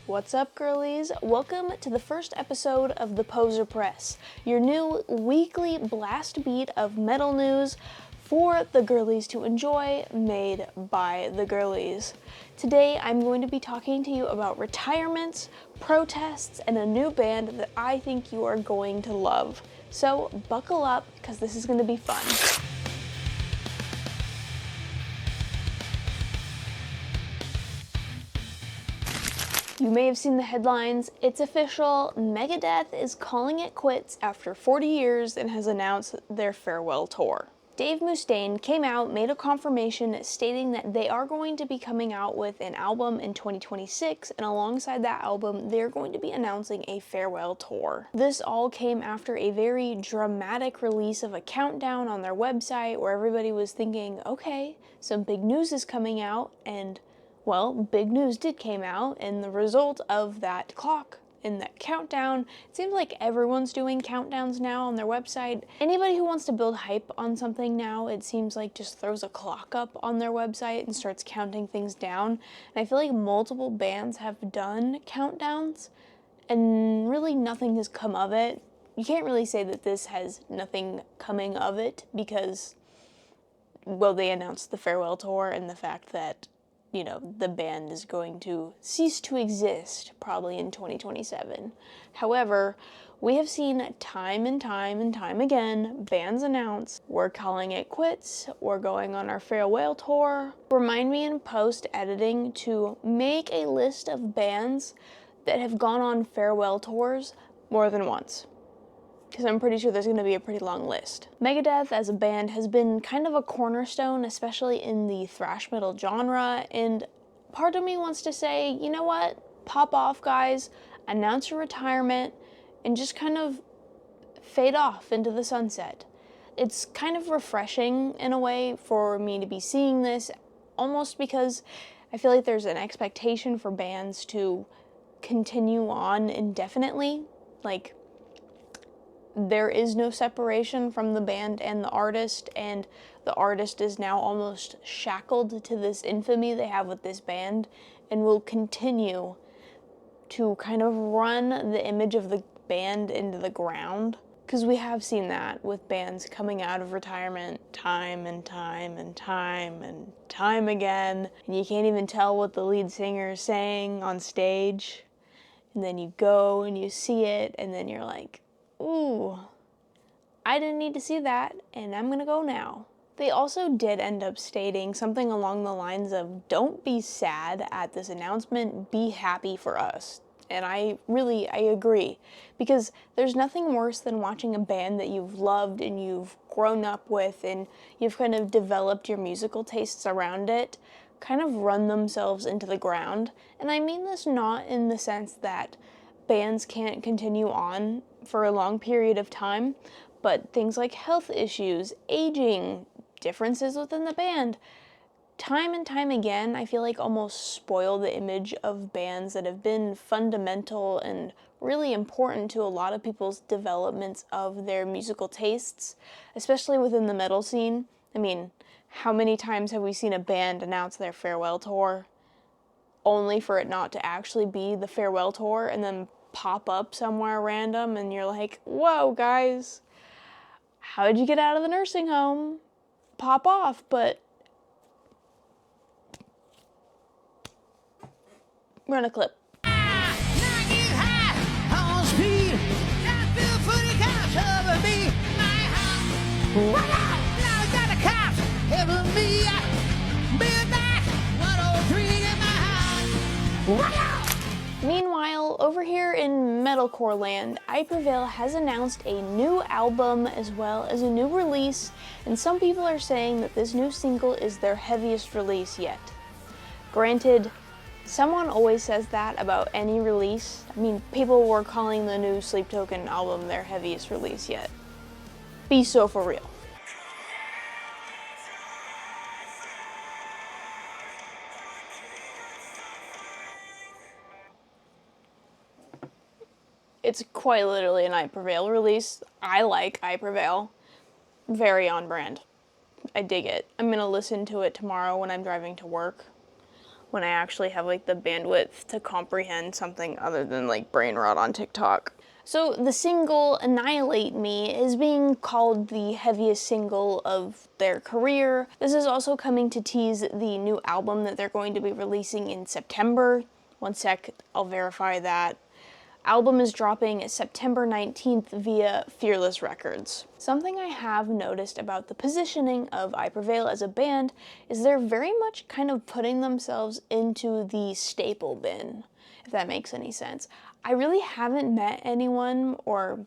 What's up, girlies? Welcome to the first episode of the Pozer Press, your new weekly blast beat of metal news for the girlies to enjoy, made by the girlies. Today, I'm going to be talking to you about retirements, protests, and a new band that I think you are going to love. So buckle up, because this is going to be fun. You may have seen the headlines. It's official. Megadeth is calling it quits after 40 years and has announced their farewell tour. Dave Mustaine came out, made a confirmation stating that they are going to be coming out with an album in 2026, and alongside that album, they're going to be announcing a farewell tour. This all came after a very dramatic release of a countdown on their website where everybody was thinking, okay, some big news is coming out, and well, big news did came out, and the result of that clock and that countdown, it seems like everyone's doing countdowns now on their website. Anybody who wants to build hype on something now, it seems like just throws a clock up on their website and starts counting things down. And I feel like multiple bands have done countdowns, and really nothing has come of it. You can't really say that this has nothing coming of it because, well, they announced the farewell tour and the fact that the band is going to cease to exist probably in 2027. However, we have seen time and time again bands announce, we're calling it quits, we're going on our farewell tour. Remind me in post-editing to make a list of bands that have gone on farewell tours more than once, because I'm pretty sure there's going to be a pretty long list. Megadeth as a band has been kind of a cornerstone, especially in the thrash metal genre, and part of me wants to say, you know what? Pop off, guys, announce your retirement, and just kind of fade off into the sunset. It's kind of refreshing in a way for me to be seeing this, almost because I feel like there's an expectation for bands to continue on indefinitely. Like, there is no separation from the band and the artist is now almost shackled to this infamy they have with this band and will continue to kind of run the image of the band into the ground. Because we have seen that with bands coming out of retirement time and time again, and you can't even tell what the lead singer is saying on stage, and then you go and you see it, and then you're like, ooh, I didn't need to see that, and I'm gonna go now. They also did end up stating something along the lines of, don't be sad at this announcement, be happy for us. And I agree, because there's nothing worse than watching a band that you've loved and you've grown up with and you've kind of developed your musical tastes around it, kind of run themselves into the ground. And I mean this not in the sense that bands can't continue on for a long period of time, but things like health issues, aging, differences within the band, time and time again, I feel like almost spoil the image of bands that have been fundamental and really important to a lot of people's developments of their musical tastes, especially within the metal scene. I mean, how many times have we seen a band announce their farewell tour only for it not to actually be the farewell tour and then pop up somewhere random and you're like, whoa, guys, how did you get out of the nursing home? Pop off, but run a clip. Meanwhile, over here in metalcore land, I Prevail has announced a new album as well as a new release, and some people are saying that this new single is their heaviest release yet. Granted, someone always says that about any release. I mean, people were calling the new Sleep Token album their heaviest release yet. Be so for real. It's quite literally an I Prevail release. I like I Prevail. Very on brand. I dig it. I'm gonna listen to it tomorrow when I'm driving to work. when I actually have like the bandwidth to comprehend something other than like brain rot on TikTok. So the single Annihilate Me is being called the heaviest single of their career. This is also coming to tease the new album that they're going to be releasing in September. One sec, I'll verify that. Album is dropping September 19th via Fearless Records. Something I have noticed about the positioning of I Prevail as a band is they're very much kind of putting themselves into the staple bin, if that makes any sense. I really haven't met anyone or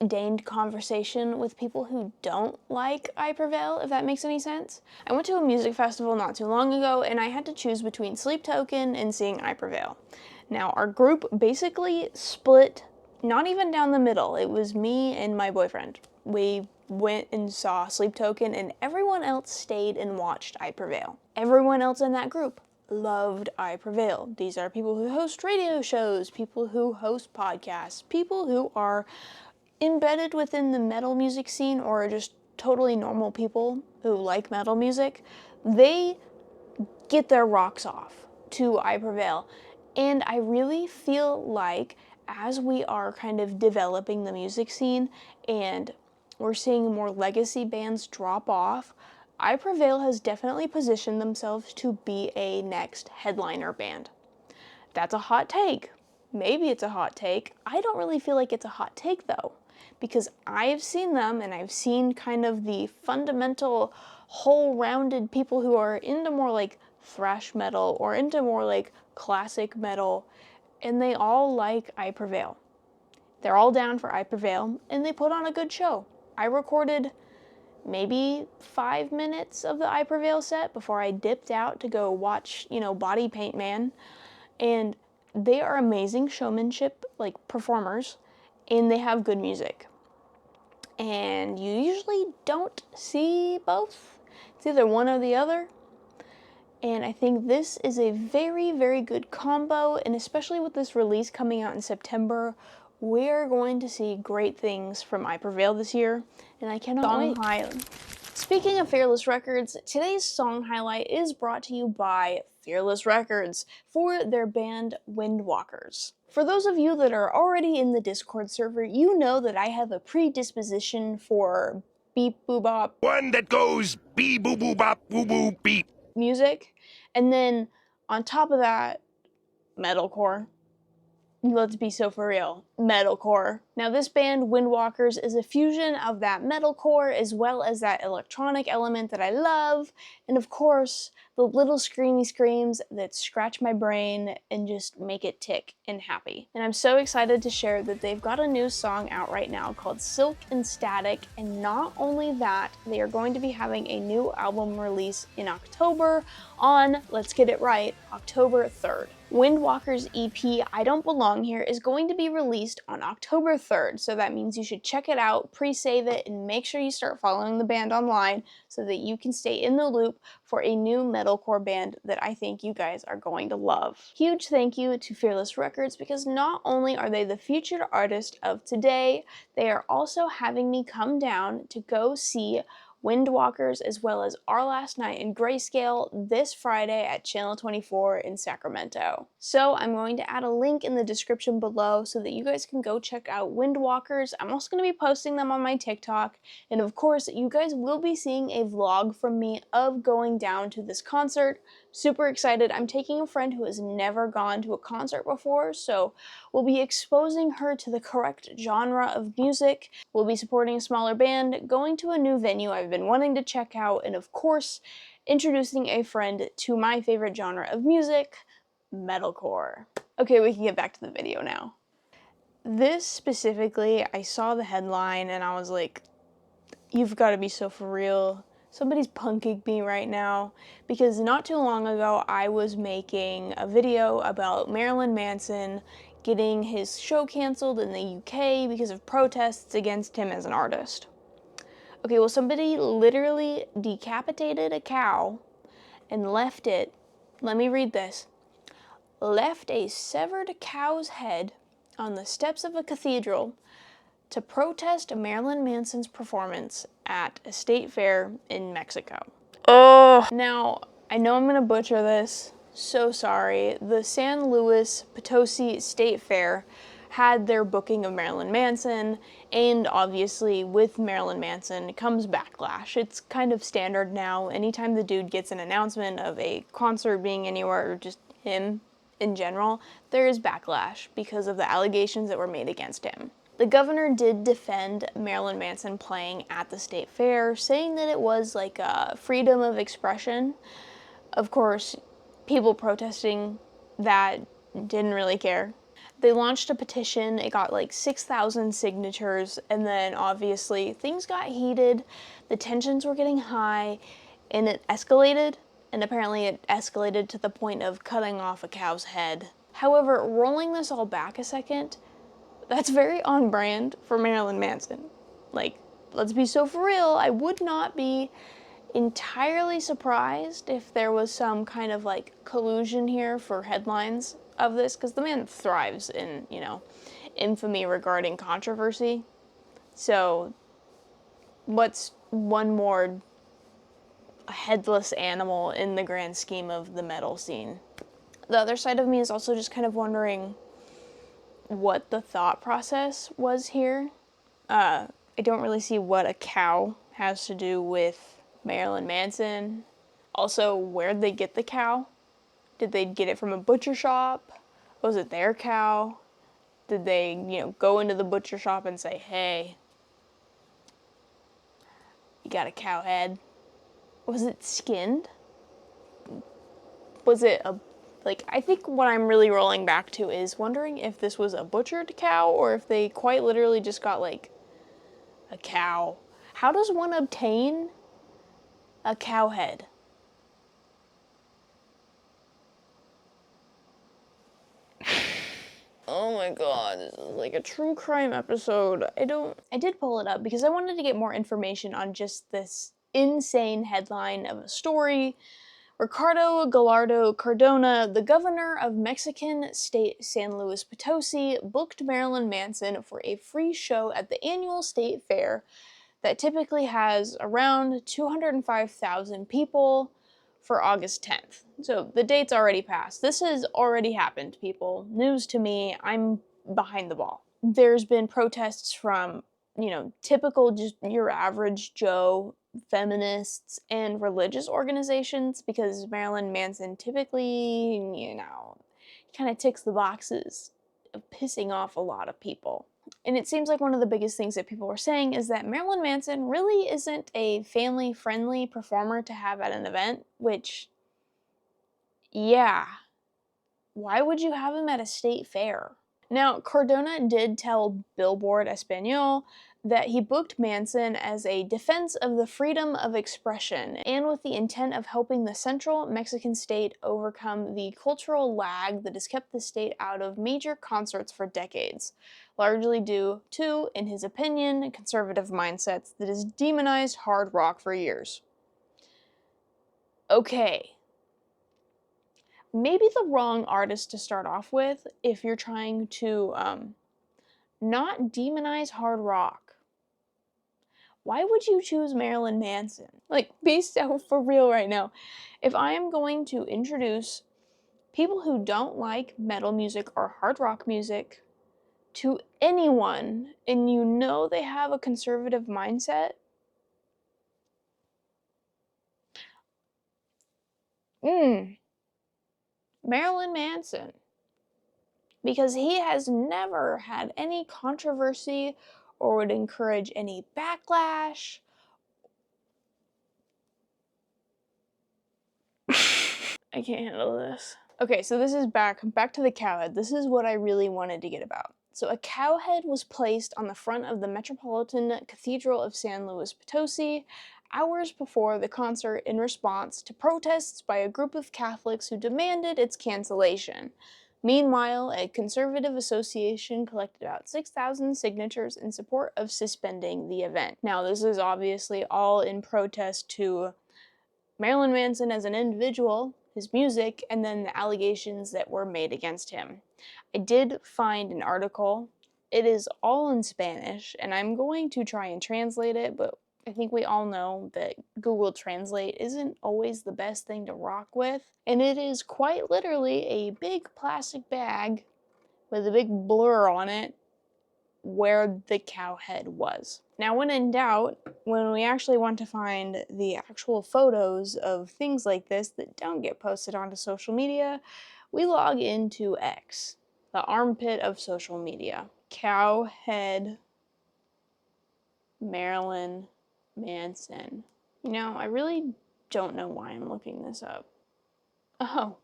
deigned conversation with people who don't like I Prevail, if that makes any sense. I went to a music festival not too long ago and I had to choose between Sleep Token and seeing I Prevail. Now, our group basically split not even down the middle. It was me and my boyfriend. We went and saw Sleep Token and everyone else stayed and watched I Prevail. Everyone else in that group loved I Prevail. These are people who host radio shows, people who host podcasts, people who are embedded within the metal music scene or just totally normal people who like metal music. They get their rocks off to I Prevail. And I really feel like as we are kind of developing the music scene and we're seeing more legacy bands drop off, I Prevail has definitely positioned themselves to be a next headliner band. That's a hot take. Maybe it's a hot take. I don't really feel like it's a hot take though, because I've seen them and I've seen kind of the fundamental whole-rounded people who are into more like thrash metal or into more like classic metal, and they all like I Prevail. They're all down for I Prevail and they put on a good show. I recorded maybe 5 minutes of the I Prevail set before I dipped out to go watch, Body Paint Man. And they are amazing showmanship, like performers, and they have good music. And you usually don't see both. It's either one or the other. And I think this is a very, very good combo, and especially with this release coming out in September, we're going to see great things from I Prevail this year, and I cannot wait. Speaking of Fearless Records, today's song highlight is brought to you by Fearless Records for their band Windwalkers. For those of you that are already in the Discord server, you know that I have a predisposition for beep boo bop. One that goes beep boo boo bop boo boo beep. Music, and then on top of that, metalcore. Let's be so for real, metalcore. Now this band, Windwalkers, is a fusion of that metalcore as well as that electronic element that I love, and of course, the little screamy screams that scratch my brain and just make it tick and happy. And I'm so excited to share that they've got a new song out right now called Silk and Static, and not only that, they are going to be having a new album release in October on, let's get it right, October 3rd. Windwalker's EP, I Don't Belong Here, is going to be released on October 3rd, so that means you should check it out, pre-save it, and make sure you start following the band online so that you can stay in the loop for a new metalcore band that I think you guys are going to love. Huge thank you to Fearless Records, because not only are they the featured artist of today, they are also having me come down to go see Windwalkers as well as Our Last Night in Grayscale this Friday at Channel 24 in Sacramento. So I'm going to add a link in the description below so that you guys can go check out Windwalkers. I'm also going to be posting them on my TikTok, and of course you guys will be seeing a vlog from me of going down to this concert. Super excited. I'm taking a friend who has never gone to a concert before, so we'll be exposing her to the correct genre of music. We'll be supporting a smaller band, going to a new venue I've been wanting to check out, and of course, introducing a friend to my favorite genre of music, metalcore. Okay, we can get back to the video now. This specifically, I saw the headline and I was like, you've got to be so for real. Somebody's punking me right now, because not too long ago I was making a video about Marilyn Manson getting his show canceled in the UK because of protests against him as an artist. Okay, well, somebody literally decapitated a cow and left it, let me read this, left a severed cow's head on the steps of a cathedral to protest Marilyn Manson's performance at a state fair in Mexico. Oh! Now, I know I'm gonna butcher this, So sorry. The San Luis Potosi State Fair had their booking of Marilyn Manson, and obviously with Marilyn Manson comes backlash. It's kind of standard now. Anytime the dude gets an announcement of a concert being anywhere, or just him in general, there is backlash because of the allegations that were made against him. The governor did defend Marilyn Manson playing at the state fair, saying that it was like a freedom of expression. Of course, people protesting that didn't really care. They launched a petition, it got like 6,000 signatures, and then obviously things got heated, the tensions were getting high, and it escalated, and apparently it escalated to the point of cutting off a cow's head. However, rolling this all back a second, that's very on brand for Marilyn Manson. Like, let's be so for real, I would not be entirely surprised if there was some kind of like collusion here for headlines of this, because the man thrives in, infamy regarding controversy. So what's one more headless animal in the grand scheme of the metal scene? The other side of me is also just kind of wondering what the thought process was here. I don't really see what a cow has to do with Marilyn Manson. Also, where'd they get the cow? Did they get it from a butcher shop? Was it their cow? Did they, go into the butcher shop and say, hey, you got a cow head? Was it skinned? Was it I think what I'm really rolling back to is wondering if this was a butchered cow or if they quite literally just got, like, a cow. How does one obtain a cow head? Oh my god, this is like a true crime episode. I did pull it up because I wanted to get more information on just this insane headline of a story. Ricardo Gallardo Cardona, the governor of Mexican state San Luis Potosi, booked Marilyn Manson for a free show at the annual state fair that typically has around 205,000 people for August 10th. So the date's already passed. This has already happened, people. News to me, I'm behind the ball. There's been protests from, typical just your average Joe feminists and religious organizations because Marilyn Manson typically, kind of ticks the boxes of pissing off a lot of people. And it seems like one of the biggest things that people were saying is that Marilyn Manson really isn't a family-friendly performer to have at an event, which, yeah, why would you have him at a state fair? Now, Cardona did tell Billboard Espanol that he booked Manson as a defense of the freedom of expression and with the intent of helping the central Mexican state overcome the cultural lag that has kept the state out of major concerts for decades, largely due to, in his opinion, conservative mindsets that has demonized hard rock for years. Okay. Maybe the wrong artist to start off with if you're trying to not demonize hard rock. Why would you choose Marilyn Manson? Like, be so for real right now. If I am going to introduce people who don't like metal music or hard rock music to anyone, and they have a conservative mindset, Marilyn Manson. Because he has never had any controversy or would encourage any backlash. I can't handle this. Okay, so this is back to the cowhead. This is what I really wanted to get about. So a cowhead was placed on the front of the Metropolitan Cathedral of San Luis Potosi hours before the concert in response to protests by a group of Catholics who demanded its cancellation. Meanwhile, a conservative association collected about 6,000 signatures in support of suspending the event. Now, this is obviously all in protest to Marilyn Manson as an individual, his music, and then the allegations that were made against him. I did find an article. It is all in Spanish, and I'm going to try and translate it, but I think we all know that Google Translate isn't always the best thing to rock with, and it is quite literally a big plastic bag with a big blur on it where the cow head was. Now, when in doubt, when we actually want to find the actual photos of things like this that don't get posted onto social media, we log into X, the armpit of social media. Cow head Marilyn Manson. You know, I really don't know why I'm looking this up. Oh.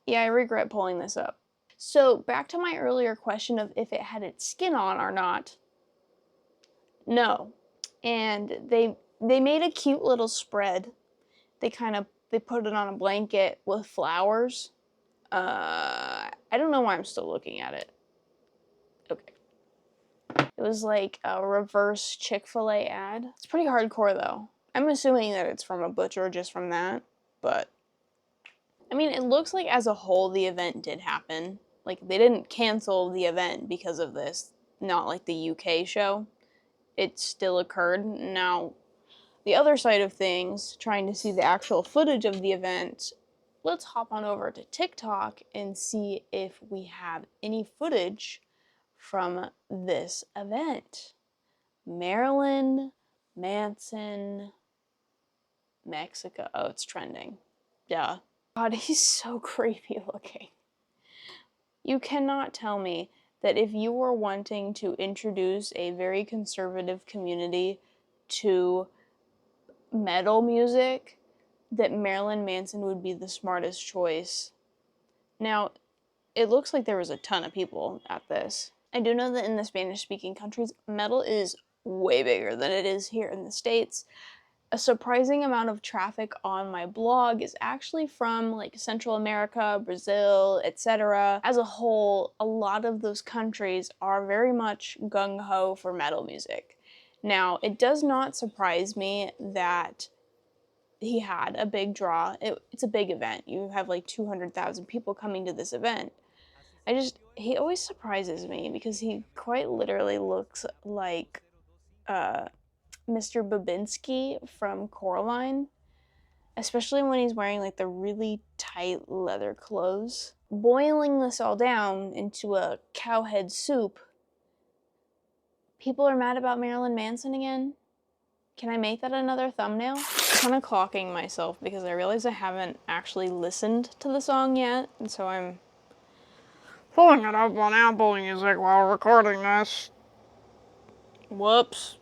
Yeah, I regret pulling this up. So, back to my earlier question of if it had its skin on or not. No. And they made a cute little spread. They put it on a blanket with flowers. I don't know why I'm still looking at it. Okay. It was like a reverse Chick-fil-A ad. It's pretty hardcore though. I'm assuming that it's from a butcher just from that, but I mean, it looks like as a whole the event did happen. Like they didn't cancel the event because of this, not like the UK show. It still occurred. Now, the other side of things, trying to see the actual footage of the event, let's hop on over to TikTok and see if we have any footage from this event. Marilyn Manson, Mexico. Oh, it's trending. Duh. God, he's so creepy looking. You cannot tell me that if you were wanting to introduce a very conservative community to metal music, that Marilyn Manson would be the smartest choice. Now, it looks like there was a ton of people at this. I do know that in the Spanish-speaking countries, metal is way bigger than it is here in the States. A surprising amount of traffic on my blog is actually from like Central America, Brazil, etc. As a whole, a lot of those countries are very much gung-ho for metal music. Now, it does not surprise me that he had a big draw. It's a big event. You have like 200,000 people coming to this event. He always surprises me because he quite literally looks like Mr. Babinski from Coraline, especially when he's wearing like the really tight leather clothes. Boiling this all down into a cowhead soup, people are mad about Marilyn Manson again? Can I make that another thumbnail? I'm kind of clocking myself because I realize I haven't actually listened to the song yet, and so I'm pulling it up on Apple Music while recording this. Whoops.